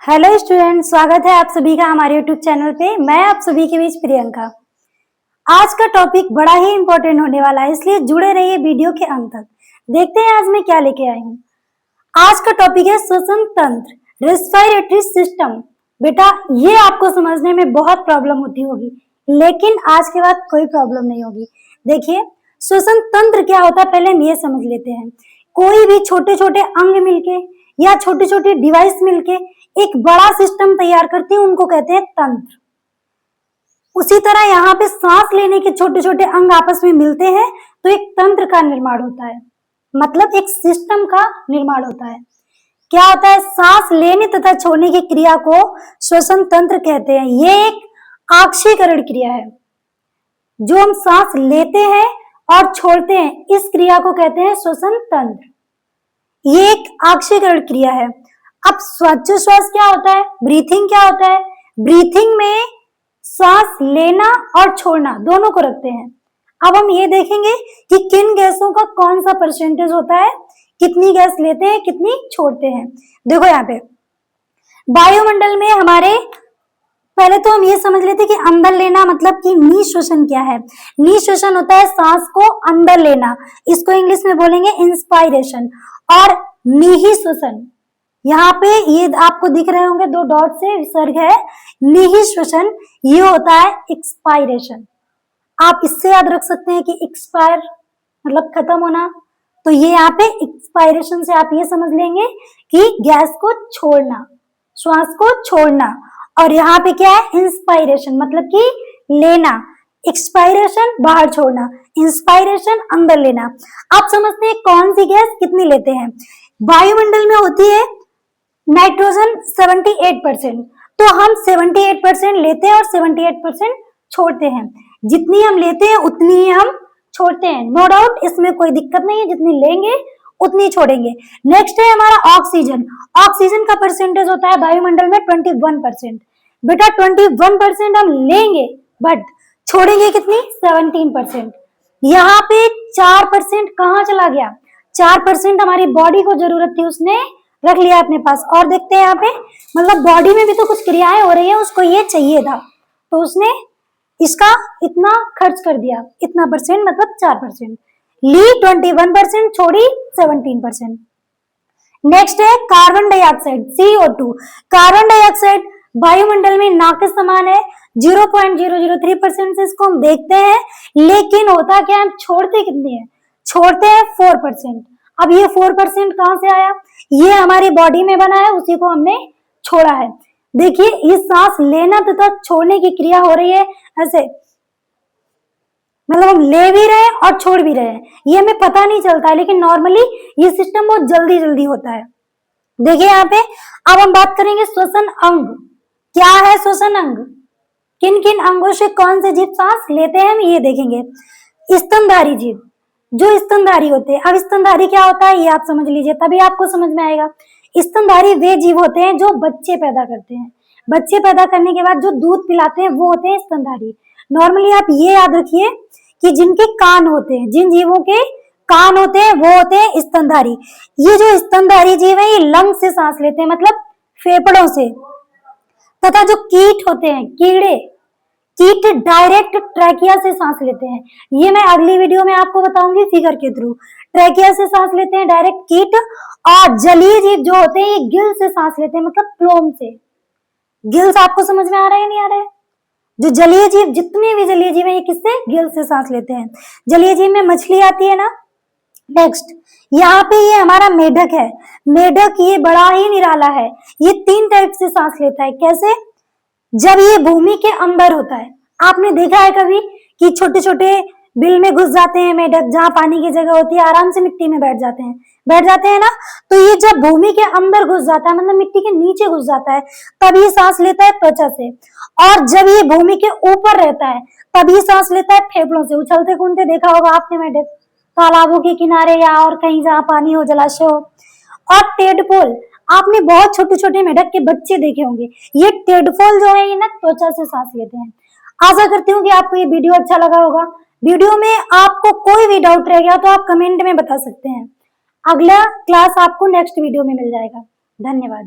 Hello student, स्वागत है आप सभी का हमारे यूट्यूब चैनल पे। मैं आप सभी के बीच प्रियंका। आज का टॉपिक बड़ा ही इंपॉर्टेंट होने वाला है, इसलिए जुड़े रहिए वीडियो के अंत तक। देखते हैं आज मैं क्या लेके आई हूँ। आज का टॉपिक है श्वसन तंत्र, रेस्पिरेटरी सिस्टम। बेटा, ये आपको समझने में बहुत प्रॉब्लम होती होगी, लेकिन आज के बाद कोई प्रॉब्लम नहीं होगी। देखिए, श्वसन तंत्र क्या होता है पहले हम ये समझ लेते हैं। कोई भी छोटे छोटे अंग मिलके या छोटी छोटी डिवाइस मिलके एक बड़ा सिस्टम तैयार करती है, उनको कहते हैं तंत्र। उसी तरह यहाँ पे सांस लेने के छोटे छोटे अंग आपस में मिलते हैं तो एक तंत्र का निर्माण होता है, मतलब एक सिस्टम का निर्माण होता है। क्या होता है? सांस लेने तथा छोड़ने की क्रिया को श्वसन तंत्र कहते हैं। ये एक ऑक्सीकरण क्रिया है। जो हम सांस लेते हैं और छोड़ते हैं, इस क्रिया को कहते हैं श्वसन तंत्र। ये एक ऑक्सीकरण क्रिया है। अब श्वासोच्छ्वास क्या होता है, ब्रीथिंग क्या होता है? ब्रीथिंग में सांस लेना और छोड़ना दोनों को रखते हैं। अब हम ये देखेंगे कि किन गैसों का कौन सा परसेंटेज होता है, कितनी गैस लेते हैं, कितनी छोड़ते हैं। देखो यहाँ पे वायुमंडल में हमारे, पहले तो हम ये समझ लेते कि अंदर लेना मतलब कि निःश्वसन क्या है। निःश्वसन होता है सांस को अंदर लेना, इसको इंग्लिश में बोलेंगे इंस्पायरेशन। और निःश्वसन, यहाँ पे ये आपको दिख रहे होंगे दो डॉट से विसर्ग है, निःश्वसन, ये होता है एक्सपायरेशन। आप इससे याद रख सकते हैं कि एक्सपायर मतलब खत्म होना, तो ये यहाँ पे एक्सपायरेशन से आप ये समझ लेंगे कि गैस को छोड़ना, श्वास को छोड़ना। और यहाँ पे क्या है? इंस्पायरेशन मतलब कि लेना, एक्सपायरेशन बाहर छोड़ना, इंस्पायरेशन अंदर लेना। आप समझते हैं कौन सी गैस कितनी लेते हैं। वायुमंडल में होती है नाइट्रोजन 78%, तो हम 78% लेते हैं और 78% छोड़ते हैं। जितनी हम लेते हैं उतनी ही हम छोड़ते हैं, नो डाउट, इसमें कोई दिक्कत नहीं है। जितनी लेंगे उतनी छोड़ेंगे। नेक्स्ट है हमारा ऑक्सीजन। ऑक्सीजन का परसेंटेज होता है वायुमंडल में 21%। बेटा 21% हम लेंगे बट छोड़ेंगे कितनी? 17%। यहाँ पे 4% कहाँ चला गया? 4% हमारी बॉडी को जरूरत थी, उसने रख लिया अपने पास। और देखते हैं यहाँ पे, मतलब बॉडी में भी तो कुछ क्रियाएं हो रही है, उसको ये चाहिए था तो उसने इसका इतना खर्च कर दिया, इतना परसेंट मतलब 4%। ली 21%, छोड़ी 17%। नेक्स्ट है carbon dioxide, CO2। Carbon dioxide वायुमंडल में ना के समान है, 0.003% से इसको हम देखते हैं, लेकिन होता क्या है, छोड़ते कितनी है? छोड़ते हैं 4%। अब ये 4% कहां से आया? ये हमारी बॉडी में बना है, उसी को हमने छोड़ा है। देखिए, ये सांस लेना तथा छोड़ने की क्रिया हो रही है ऐसे, मतलब हम ले भी रहे हैं और छोड़ भी रहे हैं, ये हमें पता नहीं चलता है, लेकिन नॉर्मली ये सिस्टम बहुत जल्दी जल्दी होता है। देखिए यहाँ पे अब हम बात करेंगे श्वसन अंग। क्या है श्वसन अंग? किन किन अंगों से कौन से जीव सांस लेते हैं, हम ये देखेंगे। स्तनधारी जीव, जो स्तनधारी होते हैं। अब स्तनधारी क्या होता है ये आप समझ लीजिए, तभी आपको समझ में आएगा। स्तनधारी वे जीव होते हैं जो बच्चे पैदा करते हैं। बच्चे पैदा करने के बाद जो दूध पिलाते हैं वो होते हैं स्तनधारी। नॉर्मली आप ये याद रखिए कि जिनके कान होते हैं, जिन जीवों के कान होते हैं वो होते हैं स्तनधारी। ये जो स्तनधारी जीव है ये लंग से सांस लेते हैं, मतलब फेफड़ों से। तथा जो कीट होते हैं, कीड़े, कीट डायरेक्ट ट्रैकिया से सांस लेते हैं। ये मैं अगली वीडियो में आपको बताऊंगी फिगर के थ्रू। ट्रैकिया से सांस लेते हैं डायरेक्ट कीट। और जलीय जीव जो होते हैं ये गिल से सांस लेते हैं, मतलब फ्लोम से। गिल्स आपको समझ में आ रहा है नहीं आ रहा है? जो जलीय जीव, जितने भी जलीय जीव है ये किससे? गिल से सांस लेते हैं। जलीय जीव में मछली आती है ना। नेक्स्ट यहाँ पे ये हमारा मेढक है। मेढक ये बड़ा ही निराला है, ये 3 टाइप से सांस लेता है। कैसे? जब ये भूमि के अंदर होता है, आपने देखा है कभी कि छोटे छोटे बिल में घुस जाते हैं मेढक, जहाँ पानी की जगह होती है आराम से मिट्टी में बैठ जाते हैं ना। तो ये जब भूमि के अंदर घुस जाता है, मतलब मिट्टी के नीचे घुस जाता है, तब ये सांस लेता है त्वचा से। और जब ये भूमि के ऊपर रहता है तब ये सांस लेता है फेफड़ों से। उछलते कूदते देखा होगा आपने मेढक, तालाबों के किनारे या और कहीं जहाँ पानी हो, जलाशय हो। और टेडपोल, आपने बहुत छोटे छोटे मेढक के बच्चे देखे होंगे। ये टेडपोल जो है ये ना त्वचा से सांस लेते हैं। आशा करती हूँ कि आपको ये वीडियो अच्छा लगा होगा। वीडियो में आपको कोई भी डाउट रह गया तो आप कमेंट में बता सकते हैं। अगला क्लास आपको नेक्स्ट वीडियो में मिल जाएगा। धन्यवाद।